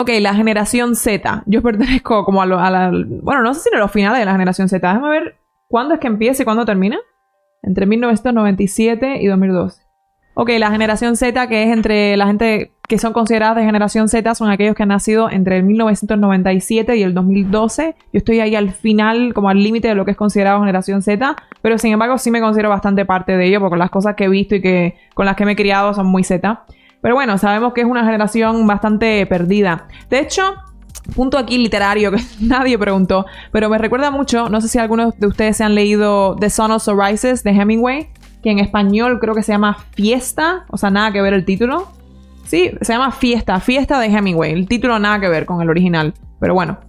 Ok, la generación Z. Yo pertenezco como bueno, no sé si a los finales de la generación Z. Déjame ver cuándo es que empieza y cuándo termina. Entre 1997 y 2012. Ok, la generación Z, que es entre la gente que son consideradas de generación Z, son aquellos que han nacido entre el 1997 y el 2012. Yo estoy ahí al final, como al límite de lo que es considerado generación Z, pero sin embargo sí me considero bastante parte de ello, porque las cosas que he visto y que con las que me he criado son muy Z. Pero bueno, sabemos que es una generación bastante perdida. De hecho, punto aquí literario que nadie preguntó, pero me recuerda mucho, no sé si algunos de ustedes se han leído The Sun Also Rises de Hemingway, que en español creo que se llama Fiesta, o sea, nada que ver el título. Sí, se llama Fiesta de Hemingway. El título nada que ver con el original, pero bueno.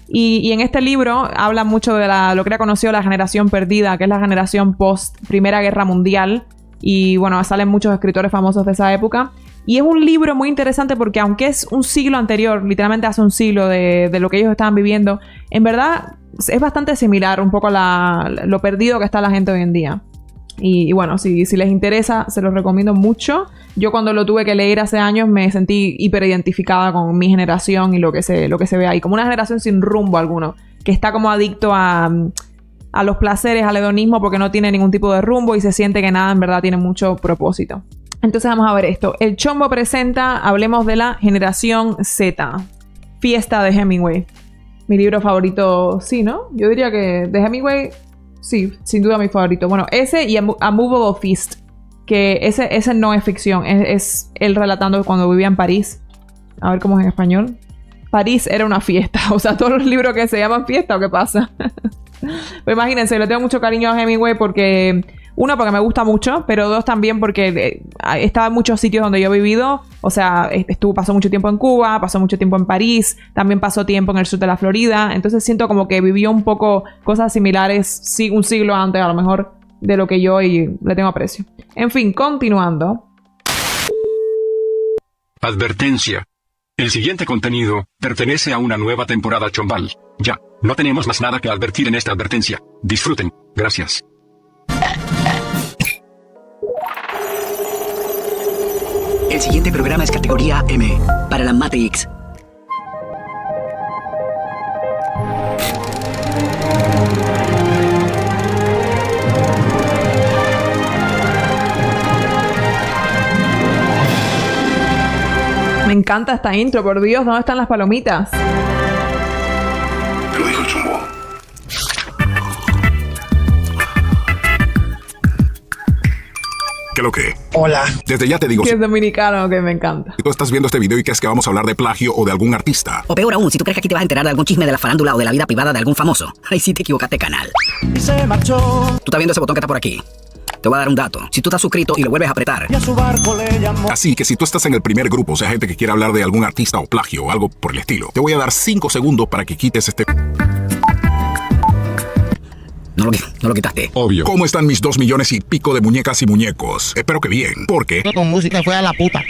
Y en este libro habla mucho de lo que era conocido la generación perdida, que es la generación post Primera Guerra Mundial. Y bueno, salen muchos escritores famosos de esa época. Y es un libro muy interesante porque aunque es un siglo anterior, literalmente hace un siglo de lo que ellos estaban viviendo, en verdad es bastante similar un poco a lo perdido que está la gente hoy en día. Y bueno, si les interesa, se los recomiendo mucho. Yo cuando lo tuve que leer hace años me sentí hiperidentificada con mi generación y lo que se ve ahí. Como una generación sin rumbo alguno, que está como adicto a los placeres, al hedonismo, porque no tiene ningún tipo de rumbo y se siente que nada en verdad tiene mucho propósito. Entonces vamos a ver esto. El Chombo presenta, hablemos de la generación Z. Fiesta de Hemingway. Mi libro favorito, sí, ¿no? Yo diría que de Hemingway, sí, sin duda mi favorito. Bueno, ese y A Movable Feast. Que ese no es ficción. Es él relatando cuando vivía en París. A ver cómo es en español. París era una fiesta. O sea, todos los libros que se llaman fiesta, ¿o qué pasa? Pues imagínense, le tengo mucho cariño a Hemingway porque... Uno, porque me gusta mucho, pero dos, también porque estaba en muchos sitios donde yo he vivido. O sea, pasó mucho tiempo en Cuba, pasó mucho tiempo en París, también pasó tiempo en el sur de la Florida. Entonces siento como que vivió un poco cosas similares, sí, un siglo antes a lo mejor de lo que yo, y le tengo aprecio. En fin, continuando. Advertencia. El siguiente contenido pertenece a una nueva temporada Chombal. Ya, no tenemos más nada que advertir en esta advertencia. Disfruten. Gracias. El siguiente programa es categoría M, para la Matrix. Me encanta esta intro, por Dios, ¿dónde están las palomitas? Te lo dijo el Chombo. ¿Qué lo que? Hola. Desde ya te digo, Que es dominicano, que me encanta. si tú estás viendo este video y crees que vamos a hablar de plagio o de algún artista, O peor aún, si tú crees que aquí te vas a enterar de algún chisme de la farándula o de la vida privada de algún famoso. Ahí sí te equivocaste, canal. Y se marchó. Tú estás viendo ese botón que está por aquí. Te voy a dar un dato. Si tú estás suscrito y lo vuelves a apretar, Y a su barco le llamó. así que si tú estás en el primer grupo, o sea, gente que quiere hablar de algún artista o plagio o algo por el estilo, te voy a dar 5 segundos para que quites este... no lo quitaste. Obvio. ¿Cómo están mis 2 millones y pico de muñecas y muñecos? Espero que bien, porque... Con música fue a la puta.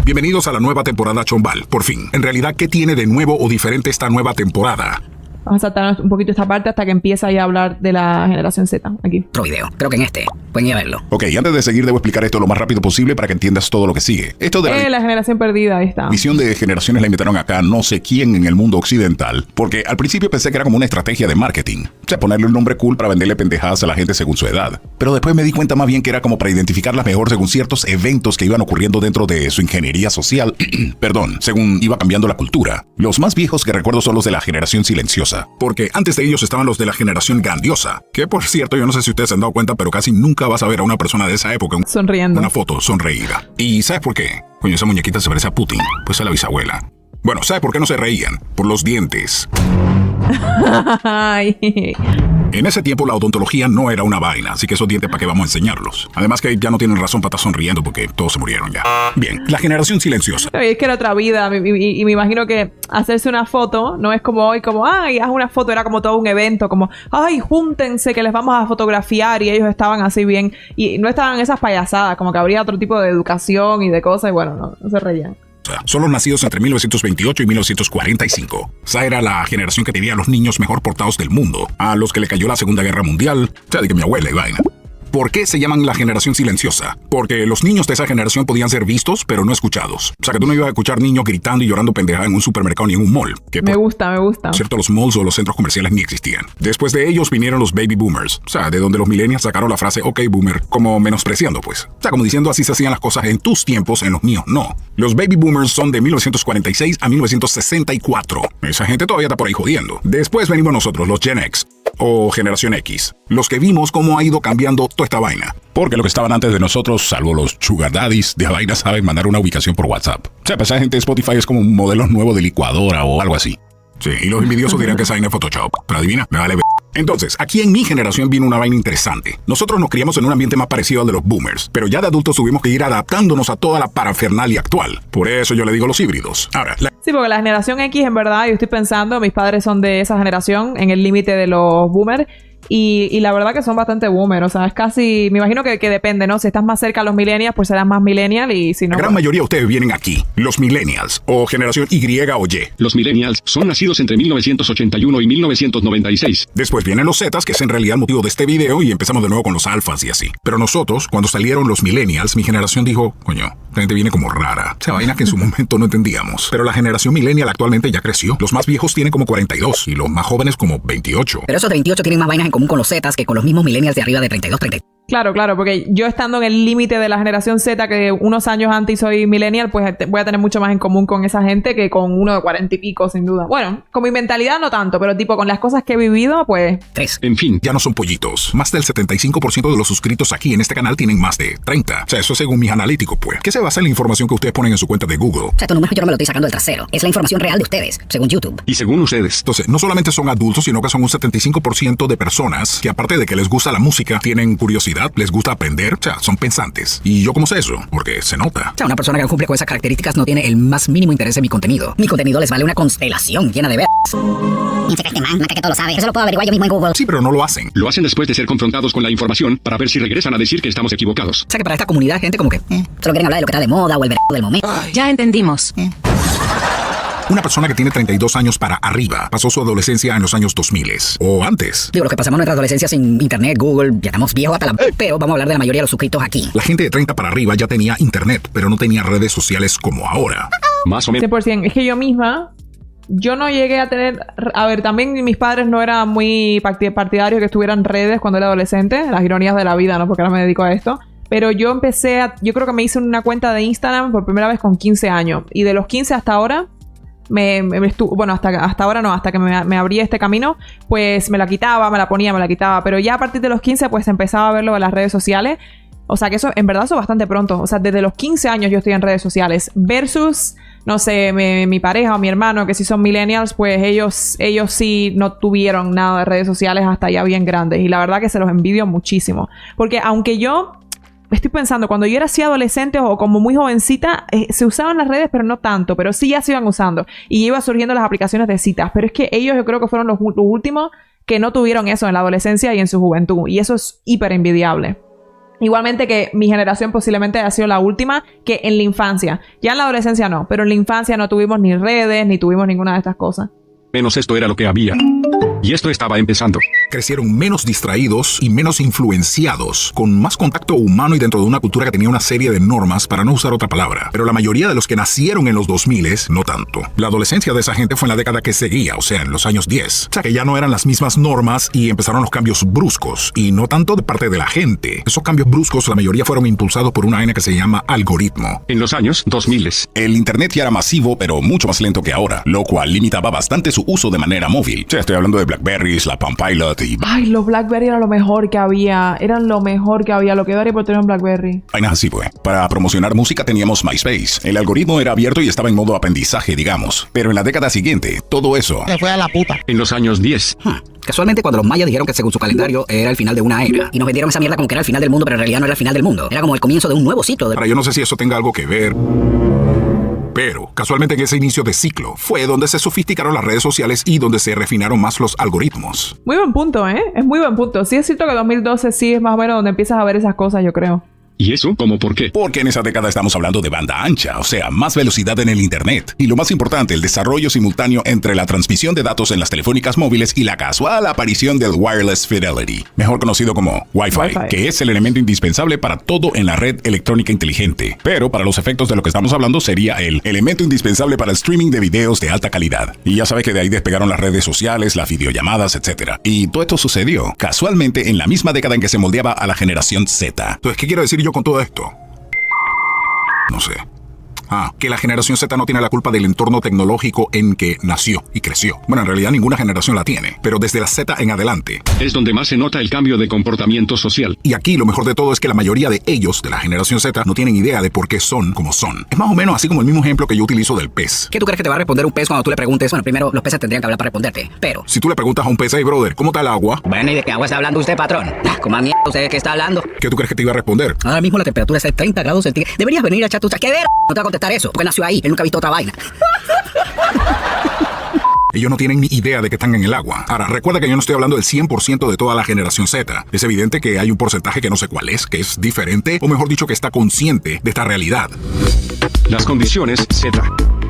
Bienvenidos a la nueva temporada Chombal, por fin. En realidad, ¿qué tiene de nuevo o diferente esta nueva temporada? Vamos a saltar un poquito esta parte hasta que empieza ya a hablar de la generación Z. Aquí. Otro video. Creo que en este. Pueden ir a verlo. Ok, antes de seguir debo explicar esto lo más rápido posible para que entiendas todo lo que sigue. Esto de La generación perdida, ahí está. visión de generaciones la inventaron acá no sé quién en el mundo occidental, porque al principio pensé que era como una estrategia de marketing. O sea, ponerle un nombre cool para venderle pendejadas a la gente según su edad. Pero después me di cuenta más bien que era como para identificarlas mejor según ciertos eventos que iban ocurriendo dentro de su ingeniería social. Perdón, según iba cambiando la cultura. Los más viejos que recuerdo son los de la generación silenciosa, porque antes de ellos estaban los de la generación grandiosa, que por cierto, yo no sé si ustedes se han dado cuenta, pero casi nunca vas a ver a una persona de esa época Sonriendo. una foto sonreída. ¿Y sabes por qué? Coño, esa muñequita se parece a Putin, pues a la bisabuela. Bueno, ¿sabes por qué no se reían? Por los dientes. Ay. En ese tiempo la odontología no era una vaina, así que esos dientes para qué vamos a enseñarlos. Además que ya no tienen razón para estar sonriendo porque todos se murieron ya. Bien, la generación silenciosa. Es que era otra vida y me imagino que hacerse una foto no es como hoy, como, ay, haz una foto, era como todo un evento, como, ay, júntense que les vamos a fotografiar, y ellos estaban así bien, y no estaban esas payasadas, como que habría otro tipo de educación y de cosas, y bueno, no se reían. Son los nacidos entre 1928 y 1945. Esa era la generación que tenía a los niños mejor portados del mundo, a los que le cayó la Segunda Guerra Mundial, o sea, de que mi abuela y vaina. ¿Por qué se llaman la generación silenciosa? Porque los niños de esa generación podían ser vistos, pero no escuchados. O sea, que tú no ibas a escuchar niños gritando y llorando pendejadas en un supermercado ni en un mall. Que Me gusta. por cierto, los malls o los centros comerciales ni existían. Después de ellos vinieron los baby boomers. O sea, de donde los millennials sacaron la frase OK boomer, como menospreciando, pues. O sea, como diciendo así se hacían las cosas en tus tiempos, en los míos no. Los baby boomers son de 1946 a 1964. Esa gente todavía está por ahí jodiendo. Después venimos nosotros, los Gen X. O generación X, los que vimos cómo ha ido cambiando toda esta vaina. Porque lo que estaban antes de nosotros, salvo los sugar daddies de vaina, saben mandar una ubicación por WhatsApp. O sea, pues esa gente de Spotify es como un modelo nuevo de licuadora o algo así. Sí, y los envidiosos dirán que esa vaina es Photoshop. Pero adivina, me vale. Entonces, aquí en mi generación vino una vaina interesante. Nosotros nos criamos en un ambiente más parecido al de los boomers, pero ya de adultos tuvimos que ir adaptándonos a toda la parafernalia actual. Por eso yo le digo los híbridos. Ahora, Sí, porque la generación X, en verdad, yo estoy pensando, mis padres son de esa generación, en el límite de los boomers, y la verdad que son bastante boomers. O sea, es casi, me imagino que depende, ¿no? Si estás más cerca a los millennials, pues serás más millennial, y si no... La gran mayoría de ustedes vienen aquí, los millennials, o generación Y o Y. Los millennials son nacidos entre 1981 y 1996. Después vienen los Zetas, que es en realidad el motivo de este video, y empezamos de nuevo con los alfas y así. Pero nosotros, cuando salieron los millennials, mi generación dijo, coño, la gente viene como rara. O sea, vaina que en su momento no entendíamos. Pero la generación millennial actualmente ya creció. Los más viejos tienen como 42 y los más jóvenes como 28. Pero esos 28 tienen más vainas en común con los Zetas que con los mismos millennials de arriba de 32, 33. Claro, porque yo estando en el límite de la generación Z, que unos años antes soy millennial, pues voy a tener mucho más en común con esa gente que con uno de 40 y pico, sin duda. Bueno, con mi mentalidad no tanto, pero tipo con las cosas que he vivido, pues... 3. En fin, Ya no son pollitos. Más del 75% de los suscritos aquí en este canal tienen más de 30. O sea, eso según mis analíticos, pues. ¿Qué se basa en la información que ustedes ponen en su cuenta de Google? O sea, tu número yo no me lo estoy sacando del trasero. Es la información real de ustedes, según YouTube. y según ustedes, Entonces, no solamente son adultos, sino que son un 75% de personas que aparte de que les gusta la música, tienen curiosidad, les gusta aprender, o sea, son pensantes. ¿Y yo cómo sé eso? Porque se nota. O sea, una persona que cumple con esas características no tiene el más mínimo interés en mi contenido. Mi contenido les vale una constelación llena de man, que todo lo sabe. Eso lo puedo averiguar yo mismo en Google. Sí, pero no lo hacen. lo hacen después de ser confrontados con la información para ver si regresan a decir que estamos equivocados. O sea, que para esta comunidad gente como que solo quieren hablar de lo que está de moda o el del momento. Ya entendimos. Una persona que tiene 32 años para arriba pasó su adolescencia en los años 2000 o antes. Digo, los que pasamos nuestra adolescencia sin internet, Google, ya estamos viejos hasta la... Pero vamos a hablar de la mayoría de los suscritos aquí. La gente de 30 para arriba ya tenía internet, pero no tenía redes sociales como ahora. Más o menos. 100%. Es que yo misma, yo no llegué a tener... A ver, también mis padres no eran muy partidarios que estuvieran redes cuando era adolescente. Las ironías de la vida, ¿no? Porque ahora me dedico a esto. Pero yo yo creo que me hice una cuenta de Instagram por primera vez con 15 años. Y de los 15 hasta ahora... bueno, hasta ahora no, hasta que me abrí este camino, pues me la quitaba, me la ponía, me la quitaba. Pero ya a partir de los 15, pues empezaba a verlo en las redes sociales. O sea que eso, en verdad, eso bastante pronto. O sea, desde los 15 años yo estoy en redes sociales. Versus, no sé, mi pareja o mi hermano, que sí son millennials, pues ellos sí no tuvieron nada de redes sociales hasta ya bien grandes. Y la verdad que se los envidio muchísimo. Porque aunque yo... Estoy pensando, cuando yo era así adolescente o como muy jovencita, se usaban las redes, pero no tanto. Pero sí ya se iban usando. Y iban surgiendo las aplicaciones de citas. Pero es que ellos yo creo que fueron los últimos que no tuvieron eso en la adolescencia y en su juventud. Y eso es hiper envidiable. Igualmente que mi generación posiblemente haya sido la última que en la infancia. Ya en la adolescencia no. Pero en la infancia no tuvimos ni redes, ni tuvimos ninguna de estas cosas. Menos esto era lo que había. Y esto estaba empezando. Crecieron menos distraídos y menos influenciados, con más contacto humano y dentro de una cultura que tenía una serie de normas, para no usar otra palabra. Pero la mayoría de los que nacieron en los 2000 no tanto. La adolescencia de esa gente fue en la década que seguía, o sea, en los años 10. O sea, que ya no eran las mismas normas y empezaron los cambios bruscos. Y no tanto de parte de la gente. Esos cambios bruscos, la mayoría fueron impulsados por una vaina que se llama algoritmo. En los años 2000. El internet ya era masivo, pero mucho más lento que ahora, lo cual limitaba bastante su uso de manera móvil. O sea, estoy hablando de Blackberries, la Palm Pilot y... Ay, los Blackberry eran lo mejor que había. Eran lo mejor que había. Lo que daría por tener un Blackberry. vainas así, pues. Para promocionar música teníamos MySpace. El algoritmo era abierto y estaba en modo aprendizaje, digamos. Pero en la década siguiente, todo eso... Se fue a la puta. En los años 10. Casualmente, cuando los mayas dijeron que según su calendario era el final de una era, y nos vendieron esa mierda como que era el final del mundo, pero en realidad no era el final del mundo. Era como el comienzo de un nuevo ciclo. Ahora, yo no sé si eso tenga algo que ver... Pero, casualmente en ese inicio de ciclo, fue donde se sofisticaron las redes sociales y donde se refinaron más los algoritmos. Muy buen punto, ¿eh? Es muy buen punto. Sí es cierto que 2012 sí es más o menos donde empiezas a ver esas cosas, yo creo. ¿Y eso? ¿Cómo por qué? Porque en esa década estamos hablando de banda ancha, o sea, más velocidad en el Internet. Y lo más importante, el desarrollo simultáneo entre la transmisión de datos en las telefónicas móviles y la casual aparición del Wireless Fidelity, mejor conocido como Wi-Fi, que es el elemento indispensable para todo en la red electrónica inteligente. Pero para los efectos de lo que estamos hablando sería el elemento indispensable para el streaming de videos de alta calidad. Y ya sabes que de ahí despegaron las redes sociales, las videollamadas, etc. Y todo esto sucedió casualmente en la misma década en que se moldeaba a la generación Z. Entonces, ¿qué quiero decir yo con todo esto? No sé. Que la generación Z no tiene la culpa del entorno tecnológico en que nació y creció. Bueno, en realidad ninguna generación la tiene, pero desde la Z en adelante. Es donde más se nota el cambio de comportamiento social. Y aquí lo mejor de todo es que la mayoría de ellos, de la generación Z, no tienen idea de por qué son como son. Es más o menos así como el mismo ejemplo que yo utilizo del pez. ¿Qué tú crees que te va a responder un pez cuando tú le preguntes? Bueno, primero los peces tendrían que hablar para responderte, pero... Si tú le preguntas a un pez, hey brother, ¿cómo está el agua? Bueno, ¿y de qué agua está hablando usted, patrón? ¿Cómo mierda usted que está hablando? ¿Qué tú crees que te iba a responder? Ahora mismo la temperatura es de 30 grados centígrados. Deberías venir a echar tu... ¿Qué ver? No te va a contestar eso, porque nació ahí. Él nunca ha visto otra vaina. Ellos no tienen ni idea de que están en el agua. Ahora, recuerda que yo no estoy hablando del 100% de toda la generación Z. Es evidente que hay un porcentaje que no sé cuál es, que es diferente, o mejor dicho, que está consciente de esta realidad. Las condiciones Z.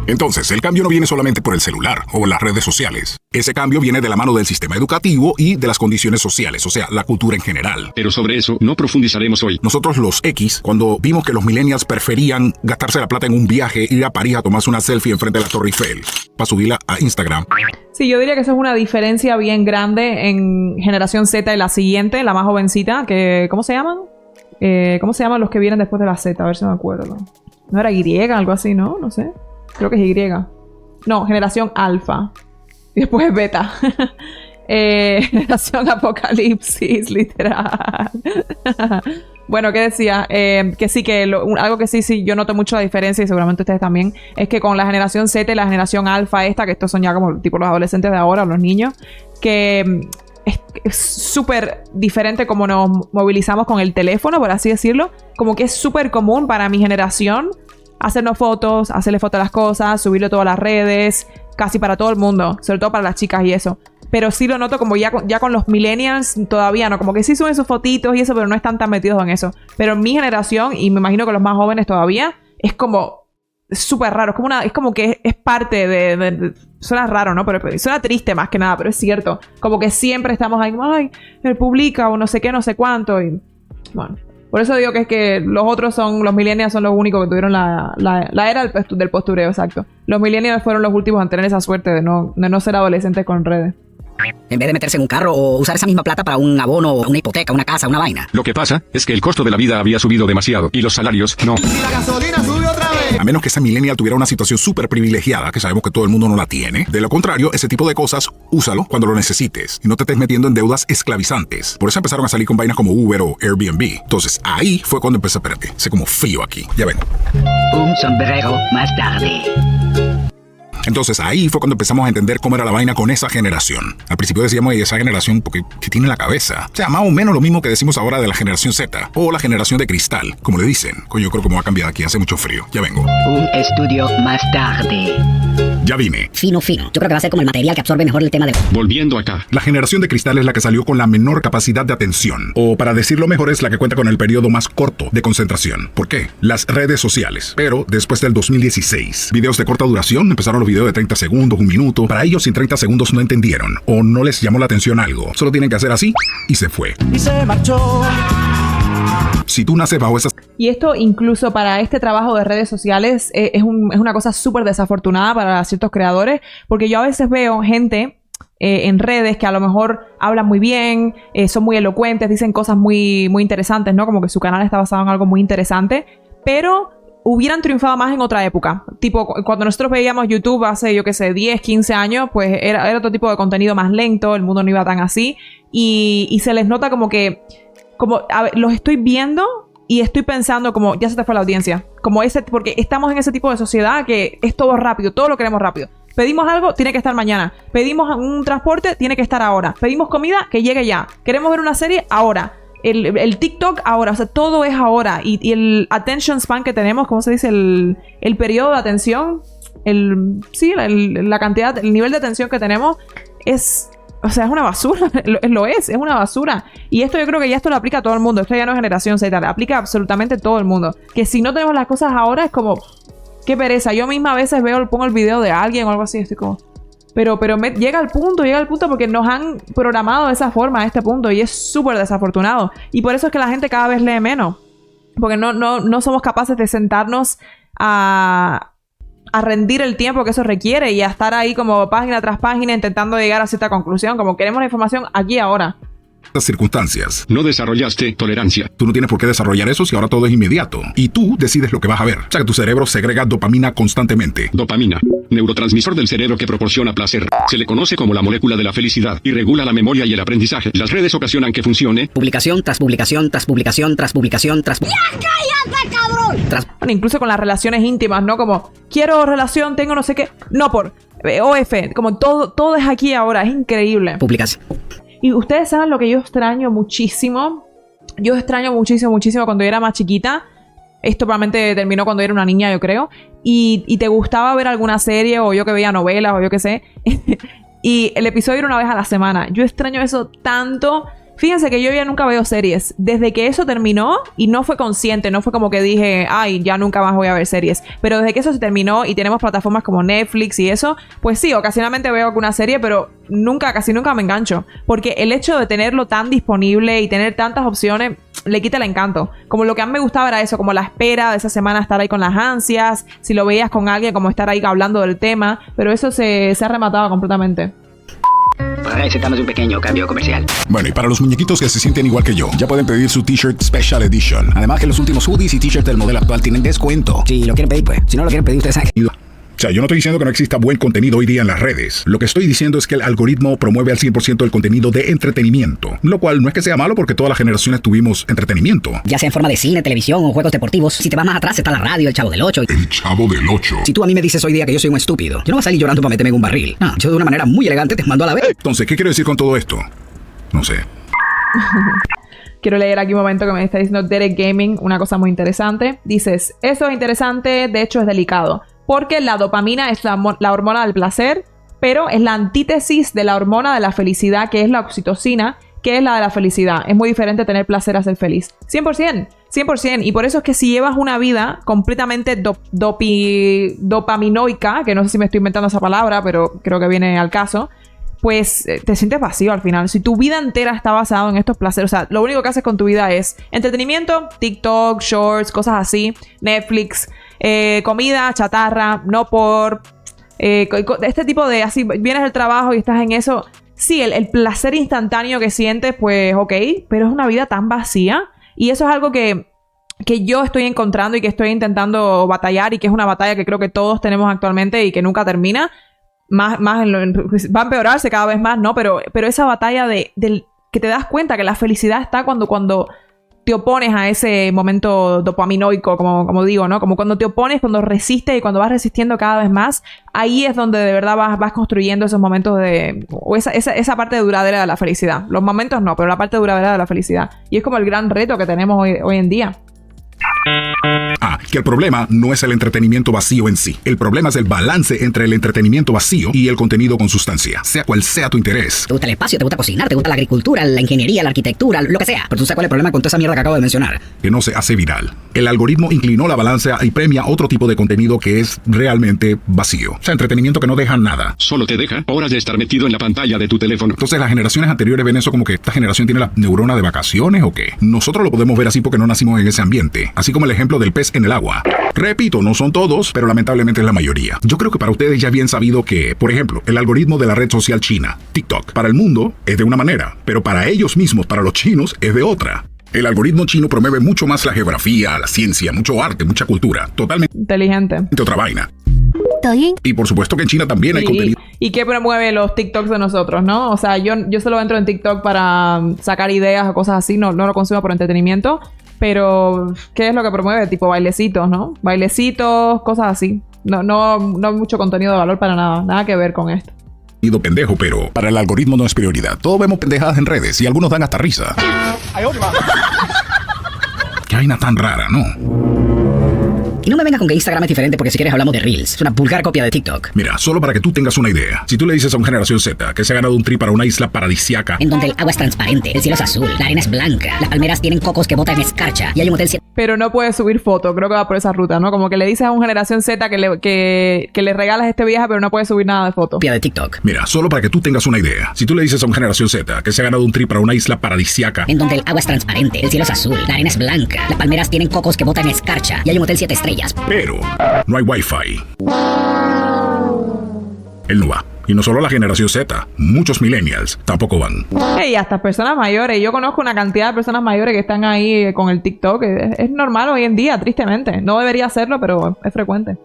Entonces, el cambio no viene solamente por el celular o las redes sociales. Ese cambio viene de la mano del sistema educativo y de las condiciones sociales, o sea, la cultura en general. Pero sobre eso no profundizaremos hoy. Nosotros los X, cuando vimos que los millennials preferían gastarse la plata en un viaje, ir a París a tomarse una selfie enfrente de la Torre Eiffel, para subirla a Instagram. Sí, yo diría que eso es una diferencia bien grande en generación Z y la siguiente, la más jovencita, que... ¿Cómo se llaman? ¿Cómo se llaman los que vienen después de la Z? A ver si me acuerdo. No era Y, algo así, ¿no? No sé. Creo que es Y. No, generación alfa. Y después es beta. Generación apocalipsis, literal. Bueno, ¿qué decía? Que sí, que algo que sí, yo noto mucho la diferencia, y seguramente ustedes también, es que con la generación Z y la generación alfa esta, que estos son ya como tipo los adolescentes de ahora, los niños, que es súper diferente como nos movilizamos con el teléfono, por así decirlo. Como que es súper común para mi generación hacernos fotos, hacerle fotos a las cosas, subirlo a todas las redes, casi para todo el mundo, sobre todo para las chicas y eso. Pero sí lo noto como ya con los millennials todavía no, como que sí suben sus fotitos y eso, pero no están tan metidos en eso. Pero en mi generación, y me imagino que los más jóvenes todavía, es como súper raro, es como que es parte de suena raro, ¿no? Pero suena triste más que nada, pero es cierto. Como que siempre estamos ahí, ay, él publica o no sé qué, no sé cuánto, y bueno... Por eso digo que es que los otros los millennials son los únicos que tuvieron la era del postureo, exacto. Los millennials fueron los últimos en tener esa suerte de no ser adolescentes con redes. En vez de meterse en un carro o usar esa misma plata para un abono, una hipoteca, una casa, una vaina. Lo que pasa es que el costo de la vida había subido demasiado y los salarios no. Y la gasolina subió otra vez. A menos que ese millennial tuviera una situación súper privilegiada, que sabemos que todo el mundo no la tiene. De lo contrario, ese tipo de cosas, úsalo cuando lo necesites y no te estés metiendo en deudas esclavizantes. Por eso empezaron a salir con vainas como Uber o Airbnb. Entonces, ahí fue cuando empecé, espérate, sé como frío aquí. Ya vengo. Un sombrero más tarde. Entonces ahí fue cuando empezamos a entender cómo era la vaina con esa generación. Al principio decíamos esa generación porque ¿qué tiene en la cabeza? O sea, más o menos lo mismo que decimos ahora de la generación Z o la generación de cristal, como le dicen. Coño, yo creo que me va a cambiar aquí, hace mucho frío. Ya vengo. Un estudio más tarde. Ya vine. Fino. Yo creo que va a ser como el material que absorbe mejor el tema de... Volviendo acá. La generación de cristal es la que salió con la menor capacidad de atención. O para decirlo mejor, es la que cuenta con el periodo más corto de concentración. ¿Por qué? Las redes sociales. Pero después del 2016, videos de corta duración, empezaron los videos de 30 segundos, un minuto. Para ellos, en 30 segundos no entendieron o no les llamó la atención algo. Solo tienen que hacer así y se fue. Y se marchó. Si tú naces bajo esas... Y esto incluso para este trabajo de redes sociales es una cosa súper desafortunada para ciertos creadores, porque yo a veces veo gente en redes que a lo mejor hablan muy bien, son muy elocuentes, dicen cosas muy, muy interesantes, ¿no? Como que su canal está basado en algo muy interesante, pero hubieran triunfado más en otra época. Tipo, cuando nosotros veíamos YouTube hace, yo qué sé, 10, 15 años, pues era otro tipo de contenido más lento, el mundo no iba tan así, y se les nota como que... a ver, los estoy viendo y estoy pensando como, ya se te fue la audiencia. Porque estamos en ese tipo de sociedad que es todo rápido, todo lo queremos rápido. Pedimos algo, tiene que estar mañana. Pedimos un transporte, tiene que estar ahora. Pedimos comida, que llegue ya. Queremos ver una serie, ahora. El TikTok, ahora. O sea, todo es ahora. Y el attention span que tenemos, ¿cómo se dice? El periodo de atención, la cantidad, el nivel de atención que tenemos es o sea, es una basura. Es una basura. Y esto yo creo que ya esto lo aplica a todo el mundo. Esto ya no es generación Z, le aplica a absolutamente todo el mundo. Que si no tenemos las cosas ahora es como, qué pereza. Yo misma a veces pongo el video de alguien o algo así, estoy como... Pero llega al punto porque nos han programado de esa forma a este punto y es súper desafortunado. Y por eso es que la gente cada vez lee menos. Porque no somos capaces de sentarnos a rendir el tiempo que eso requiere y a estar ahí como página tras página intentando llegar a cierta conclusión. Como queremos la información aquí ahora. Las circunstancias. No desarrollaste tolerancia. Tú no tienes por qué desarrollar eso si ahora todo es inmediato. Y tú decides lo que vas a ver. O sea que tu cerebro segrega dopamina constantemente. Dopamina, neurotransmisor del cerebro que proporciona placer. Se le conoce como la molécula de la felicidad y regula la memoria y el aprendizaje. Las redes ocasionan que funcione. Publicación tras publicación tras publicación tras publicación tras... ¡Ya cállate, cabrón! Bueno, incluso con las relaciones íntimas, ¿no? Como, quiero relación, tengo no sé qué. No por OF. Como todo es aquí ahora. Es increíble. Publicación. Y ustedes saben lo que yo extraño muchísimo. Yo extraño muchísimo cuando yo era más chiquita. Esto probablemente terminó cuando yo era una niña, yo creo. Y te gustaba ver alguna serie o yo que veía novelas o yo qué sé. Y el episodio era una vez a la semana. Yo extraño eso tanto. Fíjense que yo ya nunca veo series. Desde que eso terminó, y no fue consciente, no fue como que dije, ay, ya nunca más voy a ver series. Pero desde que eso se terminó y tenemos plataformas como Netflix y eso, pues sí, ocasionalmente veo alguna serie, pero casi nunca me engancho. Porque el hecho de tenerlo tan disponible y tener tantas opciones le quita el encanto. Como lo que a mí me gustaba era eso, como la espera de esa semana, estar ahí con las ansias, si lo veías con alguien, como estar ahí hablando del tema, pero eso se ha rematado completamente. Necesitamos un pequeño cambio comercial. Bueno, y para los muñequitos que se sienten igual que yo, ya pueden pedir su t-shirt Special Edition. Además que los últimos hoodies y t-shirts del modelo actual tienen descuento. Si lo quieren pedir, pues. Si no lo quieren pedir, ustedes saben. O sea, yo no estoy diciendo que no exista buen contenido hoy día en las redes. Lo que estoy diciendo es que el algoritmo promueve al 100% el contenido de entretenimiento. Lo cual no es que sea malo porque todas las generaciones tuvimos entretenimiento. Ya sea en forma de cine, televisión o juegos deportivos. Si te vas más atrás está la radio, el Chavo del 8. El Chavo del 8. Si tú a mí me dices hoy día que yo soy un estúpido, yo no voy a salir llorando para meterme en un barril. No, yo de una manera muy elegante te mando a la vez. Entonces, ¿qué quiero decir con todo esto? No sé. Quiero leer aquí un momento que me está diciendo Derek Gaming, una cosa muy interesante. Dices, eso es interesante, de hecho es delicado. Porque la dopamina es la hormona del placer, pero es la antítesis de la hormona de la felicidad, que es la oxitocina, que es la de la felicidad. Es muy diferente tener placer a ser feliz. 100%, 100%. Y por eso es que si llevas una vida completamente dopaminoica, que no sé si me estoy inventando esa palabra, pero creo que viene al caso, pues te sientes vacío al final. Si tu vida entera está basada en estos placeres, o sea, lo único que haces con tu vida es entretenimiento, TikTok, shorts, cosas así, Netflix, comida, chatarra, no por... este tipo de... Así, vienes del trabajo y estás en eso. Sí, el placer instantáneo que sientes, pues ok, pero es una vida tan vacía. Y eso es algo que yo estoy encontrando y que estoy intentando batallar y que es una batalla que creo que todos tenemos actualmente y que nunca termina. Va a empeorarse cada vez más, ¿no? Pero esa batalla que te das cuenta que la felicidad está cuando te opones a ese momento dopaminoico, como digo, ¿no? Como cuando te opones, cuando resistes y cuando vas resistiendo cada vez más, ahí es donde de verdad vas construyendo esos momentos o esa parte duradera de la felicidad. Los momentos no, pero la parte duradera de la felicidad. Y es como el gran reto que tenemos hoy en día. Que el problema no es el entretenimiento vacío en sí. El problema es el balance entre el entretenimiento vacío y el contenido con sustancia, sea cual sea tu interés. Te gusta el espacio, te gusta cocinar, te gusta la agricultura, la ingeniería, la arquitectura, lo que sea. Pero tú sabes cuál es el problema con toda esa mierda que acabo de mencionar. Que no se hace viral. El algoritmo inclinó la balanza y premia otro tipo de contenido que es realmente vacío. O sea, entretenimiento que no deja nada. Solo te deja horas de estar metido en la pantalla de tu teléfono. Entonces las generaciones anteriores ven eso como que esta generación tiene la neurona de vacaciones o qué. Nosotros lo podemos ver así porque no nacimos en ese ambiente. Así como el ejemplo del pez en el agua. Repito, no son todos, pero lamentablemente es la mayoría. Yo creo que para ustedes ya es bien sabido que, por ejemplo, el algoritmo de la red social china, TikTok, para el mundo es de una manera, pero para ellos mismos, para los chinos, es de otra. El algoritmo chino promueve mucho más la geografía, la ciencia, mucho arte, mucha cultura. Totalmente inteligente. Otra vaina. Y por supuesto que en China también hay contenido. ¿Y qué promueve los TikToks de nosotros, no? O sea, yo solo entro en TikTok para sacar ideas o cosas así, no lo consumo por entretenimiento. Pero, ¿qué es lo que promueve? Tipo bailecitos, ¿no? Bailecitos, cosas así. No hay mucho contenido de valor para nada. Nada que ver con esto. Pendejo, pero para el algoritmo no es prioridad. Todos vemos pendejadas en redes y algunos dan hasta risa. Qué vaina tan rara, ¿no? Y no me vengas con que Instagram es diferente porque si quieres hablamos de Reels. Es una vulgar copia de TikTok. Mira, solo para que tú tengas una idea. Si tú le dices a un generación Z que se ha ganado un trip para una isla paradisiaca, En donde el agua es transparente, el cielo es azul, la arena es blanca, las palmeras tienen cocos que botan escarcha y hay un hotel 7 Pero no puede subir fotos, creo que va por esa ruta, ¿no? Como que le dices a una generación Z que le regalas este viaje, pero no puede subir nada de fotos. de TikTok. mira, solo para que tú tengas una idea. Si tú le dices a un generación Z que se ha ganado un trip para una isla paradisiaca, En donde el agua es transparente, el cielo es azul, la arena es blanca, las palmeras tienen cocos que botan escarcha y hay un hotel 7 estrellas. pero no hay wifi, él no va. Y no solo la generación Z, muchos millennials tampoco van. Y hasta personas mayores. Yo conozco una cantidad de personas mayores que están ahí con el TikTok. Es normal hoy en día, tristemente. No debería hacerlo, pero es frecuente.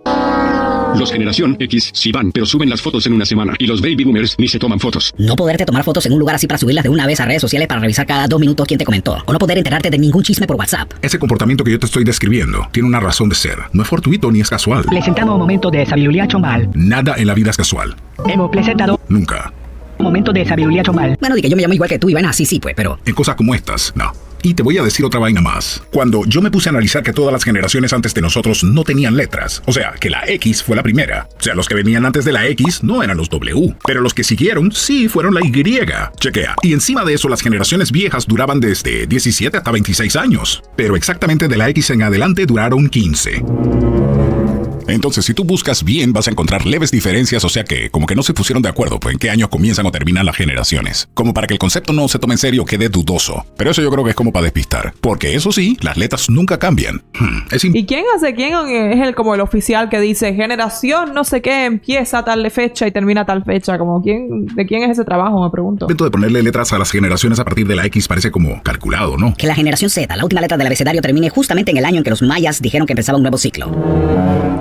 Los generación X sí van, pero suben las fotos en una semana. Y los baby boomers ni se toman fotos. No poderte tomar fotos en un lugar así para subirlas de una vez a redes sociales para revisar cada 2 minutos quién te comentó. O no poder enterarte de ningún chisme por WhatsApp. Ese comportamiento que yo te estoy describiendo tiene una razón de ser. No es fortuito ni es casual. Presentamos un momento de sabiduría chombal. Nada en la vida es casual. Hemos presentado Nunca. un momento de sabiduría chombal. Bueno, di que yo me llamo igual que tú y bueno, así sí pues, pero... En cosas como estas, no. Y te voy a decir otra vaina más. Cuando yo me puse a analizar que todas las generaciones antes de nosotros no tenían letras, o sea, que la X fue la primera. O sea, los que venían antes de la X no eran los W, pero los que siguieron sí fueron la Y. Chequea. Y encima de eso, las generaciones viejas duraban desde 17 hasta 26 años. Pero exactamente de la X en adelante duraron 15. Entonces, si tú buscas bien, vas a encontrar leves diferencias, o sea que como que no se pusieron de acuerdo pues, en qué años comienzan o terminan las generaciones. Como para que el concepto no se tome en serio, quede dudoso. Pero eso yo creo que es como para despistar. Porque eso sí, las letras nunca cambian. ¿Y quién es como el oficial que dice generación no sé qué empieza a tal fecha y termina a tal fecha? Como ¿de quién es ese trabajo? Me pregunto. El invento de ponerle letras a las generaciones a partir de la X parece como calculado, ¿no? Que la generación Z, la última letra del abecedario, termine justamente en el año en que los mayas dijeron que empezaba un nuevo ciclo.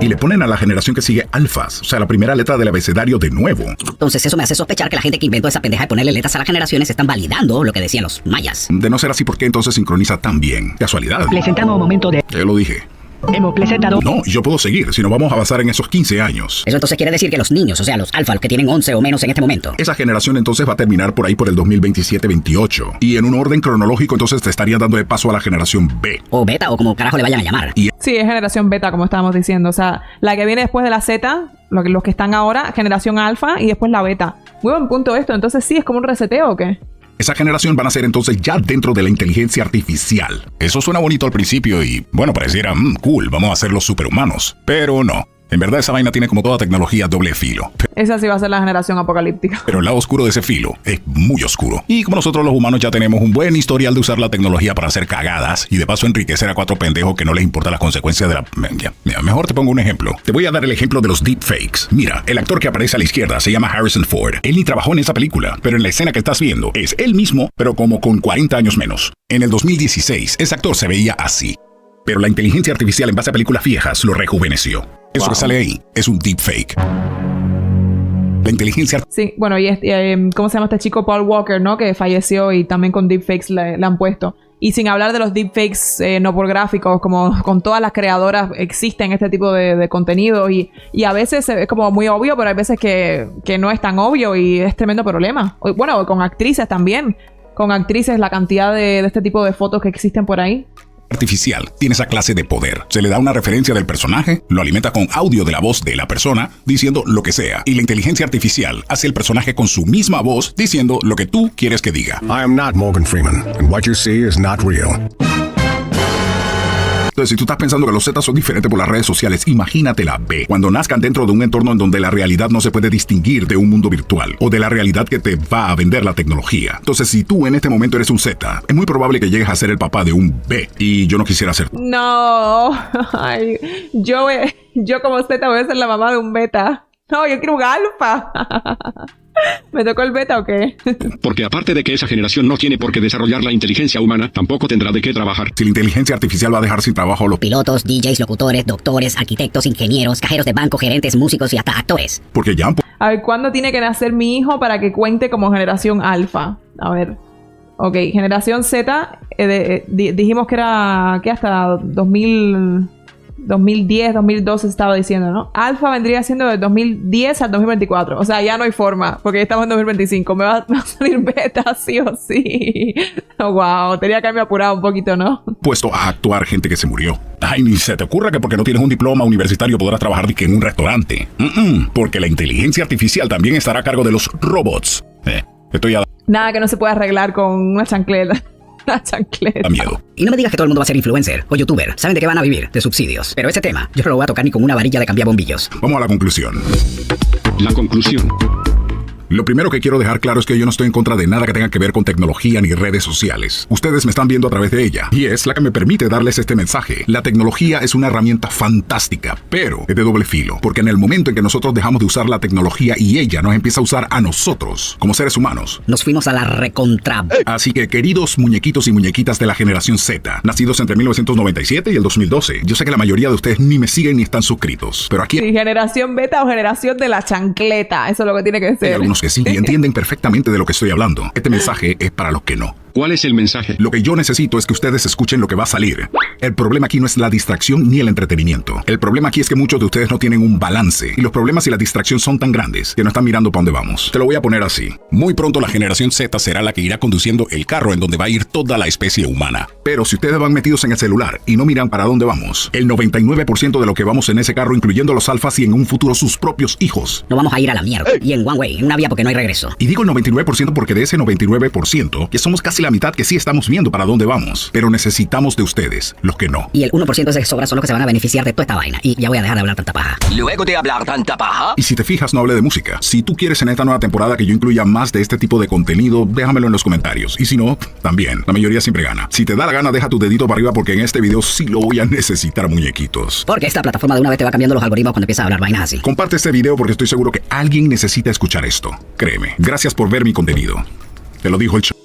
Y le ponen a la generación que sigue alfas, o sea, la primera letra del abecedario de nuevo. Entonces eso me hace sospechar que la gente que inventó esa pendeja de ponerle letras a las generaciones están validando lo que decían los mayas. De no ser así, ¿por qué entonces sincroniza tan bien? ¿Casualidad? Presentamos un momento de... Ya lo dije. Hemos presentado... No, yo puedo seguir, si no vamos a basar en esos 15 años. Eso entonces quiere decir que los niños, o sea, los alfa, los que tienen 11 o menos en este momento. Esa generación entonces va a terminar por ahí por el 2027-28. Y en un orden cronológico entonces te estaría dando de paso a la generación B. O beta, o como carajo le vayan a llamar. Y Sí, es generación beta, como estábamos diciendo. O sea, la que viene después de la Z, los que están ahora, generación alfa y después la beta. Muy buen punto esto. Entonces, ¿sí es como un reseteo o qué? esa generación van a ser entonces ya dentro de la inteligencia artificial. Eso suena bonito al principio y, bueno, pareciera, cool, vamos a ser los superhumanos. Pero no. En verdad esa vaina tiene como toda tecnología doble filo. Esa sí va a ser la generación apocalíptica. Pero el lado oscuro de ese filo es muy oscuro. Y como nosotros los humanos ya tenemos un buen historial de usar la tecnología para hacer cagadas y de paso enriquecer a cuatro pendejos que no les importa las consecuencias de la... Mira, mejor te pongo un ejemplo. Te voy a dar el ejemplo de los deepfakes. Mira, el actor que aparece a la izquierda se llama Harrison Ford. Él ni trabajó en esa película, pero en la escena que estás viendo es él mismo, pero como con 40 años menos. En el 2016, ese actor se veía así. Pero la inteligencia artificial en base a películas viejas lo rejuveneció. Eso que sale ahí es un deepfake. La inteligencia... Sí, bueno, y ¿cómo se llama este chico? Paul Walker, ¿no? Que falleció y también con deepfakes le han puesto. Y sin hablar de los deepfakes no por gráficos, como con todas las creadoras existen este tipo de contenido y a veces es como muy obvio, pero hay veces que no es tan obvio y es tremendo problema. Bueno, con actrices también. Con actrices la cantidad de este tipo de fotos que existen por ahí. Artificial tiene esa clase de poder. Se le da una referencia del personaje, lo alimenta con audio de la voz de la persona, diciendo lo que sea. Y la inteligencia artificial hace el personaje con su misma voz, diciendo lo que tú quieres que diga. I am not Morgan Freeman, and what you see is not real. Entonces, si tú estás pensando que los Z son diferentes por las redes sociales, imagínate la B. Cuando nazcan dentro de un entorno en donde la realidad no se puede distinguir de un mundo virtual o de la realidad que te va a vender la tecnología. Entonces, si tú en este momento eres un Z, es muy probable que llegues a ser el papá de un B. Y yo no quisiera ser. No. Ay, yo como Z voy a ser la mamá de un beta. No, yo quiero un alfa. ¿Me tocó el beta o qué? Porque aparte de que esa generación no tiene por qué desarrollar la inteligencia humana, tampoco tendrá de qué trabajar. Si la inteligencia artificial va a dejar sin trabajo a los... Pilotos, DJs, locutores, doctores, arquitectos, ingenieros, cajeros de banco, gerentes, músicos y hasta actores. Porque ya... A ver, ¿cuándo tiene que nacer mi hijo para que cuente como generación alfa? A ver. Ok, generación Z, dijimos que era... ¿Qué? Hasta 2000... 2010, 2012 se estaba diciendo, ¿no? Alfa vendría siendo del 2010 al 2024. O sea, ya no hay forma, porque ya estamos en 2025. Me va a salir beta sí o sí. Oh, wow, tenía que haberme apurado un poquito, ¿no? Puesto a actuar gente que se murió. Ay, ni se te ocurra que porque no tienes un diploma universitario podrás trabajar de que en un restaurante. Porque la inteligencia artificial también estará a cargo de los robots. Estoy a Nada que no se pueda arreglar con una chancleta. Una chancleta. da miedo. Y no me digas que todo el mundo va a ser influencer o youtuber. Saben de qué van a vivir, de subsidios. Pero ese tema, yo no lo voy a tocar ni con una varilla de cambiar bombillos. Vamos a la conclusión. La conclusión. Lo primero que quiero dejar claro es que yo no estoy en contra de nada que tenga que ver con tecnología ni redes sociales. Ustedes me están viendo a través de ella y es la que me permite darles este mensaje. La tecnología es una herramienta fantástica, pero es de doble filo, porque en el momento en que nosotros dejamos de usar la tecnología y ella nos empieza a usar a nosotros, como seres humanos. Nos fuimos a la recontra... Así que, queridos muñequitos y muñequitas de la generación Z, nacidos entre 1997 y el 2012, yo sé que la mayoría de ustedes ni me siguen ni están suscritos, pero aquí Sí, generación beta o generación de la chancleta. Eso es lo que tiene que hay ser. algunos que sí y entienden perfectamente de lo que estoy hablando. Este mensaje es para los que no. ¿Cuál es el mensaje? Lo que yo necesito es que ustedes escuchen lo que va a salir. El problema aquí no es la distracción ni el entretenimiento. El problema aquí es que muchos de ustedes no tienen un balance. Y los problemas y la distracción son tan grandes que no están mirando para dónde vamos. Te lo voy a poner así. Muy pronto la generación Z será la que irá conduciendo el carro en donde va a ir toda la especie humana. Pero si ustedes van metidos en el celular y no miran para dónde vamos, el 99% de lo que vamos en ese carro, incluyendo los alfas y en un futuro sus propios hijos. No vamos a ir a la mierda. Y en one way, en una vía porque no hay regreso. Y digo el 99% porque de ese 99%, que somos casi la mitad que sí estamos viendo para dónde vamos. Pero necesitamos de ustedes, los que no. Y el 1% de ese que sobra son los que se van a beneficiar de toda esta vaina. Y ya voy a dejar de hablar tanta paja. Luego de hablar tanta paja, Y si te fijas, no hablé de música. Si tú quieres en esta nueva temporada que yo incluya más de este tipo de contenido, déjamelo en los comentarios. Y si no, también. La mayoría siempre gana. Si te da la gana, deja tu dedito para arriba porque en este video sí lo voy a necesitar, muñequitos. Porque esta plataforma de una vez te va cambiando los algoritmos cuando empiezas a hablar vainas así. Comparte este video porque estoy seguro que alguien necesita escuchar esto. Créeme. Gracias por ver mi contenido. Te lo dijo el show.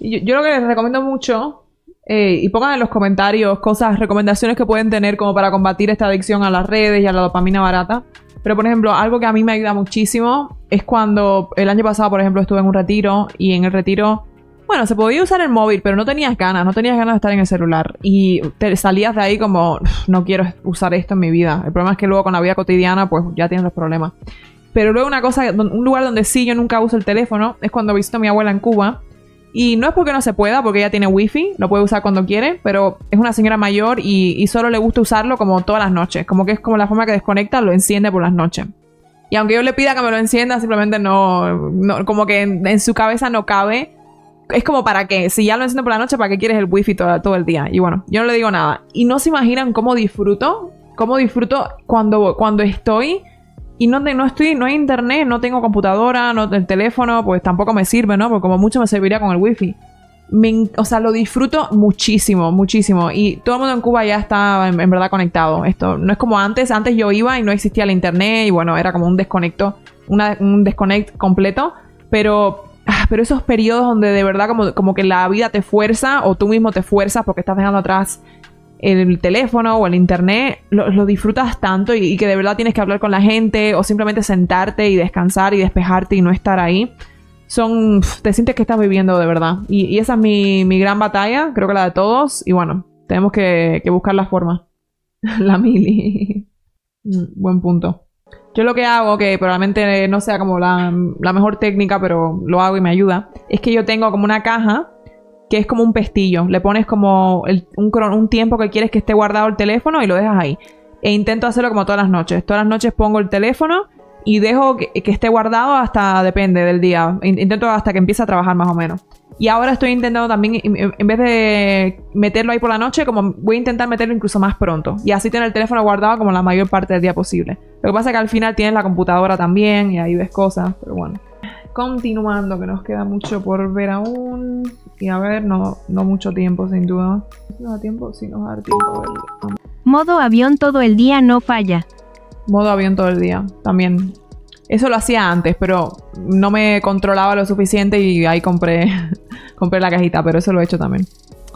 Yo lo que les recomiendo mucho, y pongan en los comentarios cosas, recomendaciones que pueden tener como para combatir esta adicción a las redes y a la dopamina barata. Pero, por ejemplo, algo que a mí me ayuda muchísimo es cuando el año pasado, por ejemplo, estuve en un retiro y en el retiro, bueno, se podía usar el móvil, pero no tenías ganas de estar en el celular. Y te salías de ahí como, no quiero usar esto en mi vida. El problema es que luego con la vida cotidiana, pues ya tienes los problemas. Pero luego una cosa, un lugar donde sí yo nunca uso el teléfono es cuando visito a mi abuela en Cuba. Y no es porque no se pueda, porque ella tiene wifi, lo puede usar cuando quiere, pero es una señora mayor y solo le gusta usarlo como todas las noches. Como que es como la forma que desconecta, lo enciende por las noches. Y aunque yo le pida que me lo encienda, simplemente no como que en su cabeza no cabe. Es como para qué, si ya lo enciende por la noche, ¿para qué quieres el wifi todo el día? Y bueno, yo no le digo nada. Y no se imaginan cómo disfruto cuando estoy... Y no hay internet, no tengo computadora, no el teléfono, pues tampoco me sirve, ¿no? Porque como mucho me serviría con el wifi. O sea, lo disfruto muchísimo, muchísimo. Y todo el mundo en Cuba ya está en verdad conectado. Esto no es como antes. Antes yo iba y no existía el internet y bueno, era como un desconect completo. Pero esos periodos donde de verdad como que la vida te fuerza o tú mismo te fuerzas porque estás dejando atrás el teléfono o el internet, lo disfrutas tanto y que de verdad tienes que hablar con la gente o simplemente sentarte y descansar y despejarte y no estar ahí. Te sientes que estás viviendo de verdad. Y esa es mi gran batalla, creo que la de todos. Y bueno, tenemos que buscar la forma. La mili. Buen punto. Yo lo que hago, que probablemente no sea como la mejor técnica, pero lo hago y me ayuda, es que yo tengo como una caja que es como un pestillo. Le pones como un tiempo que quieres que esté guardado el teléfono y lo dejas ahí. E intento hacerlo como todas las noches. Todas las noches pongo el teléfono y dejo que esté guardado hasta, depende del día. Intento hasta que empiece a trabajar más o menos. Y ahora estoy intentando también, en vez de meterlo ahí por la noche, como voy a intentar meterlo incluso más pronto. Y así tener el teléfono guardado como la mayor parte del día posible. Lo que pasa es que al final tienes la computadora también y ahí ves cosas, pero bueno. Continuando, que nos queda mucho por ver aún. Y a ver, no mucho tiempo, sin duda. ¿Nos da tiempo? Sí, nos da tiempo a verlo. Modo avión todo el día no falla. Modo avión todo el día, también. Eso lo hacía antes, pero no me controlaba lo suficiente y ahí compré la cajita, pero eso lo he hecho también.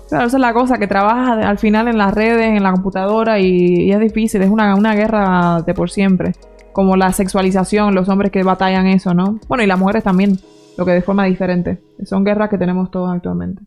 Claro, esa es la cosa, que trabajas al final en las redes, en la computadora y es difícil, es una guerra de por siempre. Como la sexualización, los hombres que batallan eso, ¿no? Bueno, y las mujeres también, lo que de forma diferente. Son guerras que tenemos todos actualmente.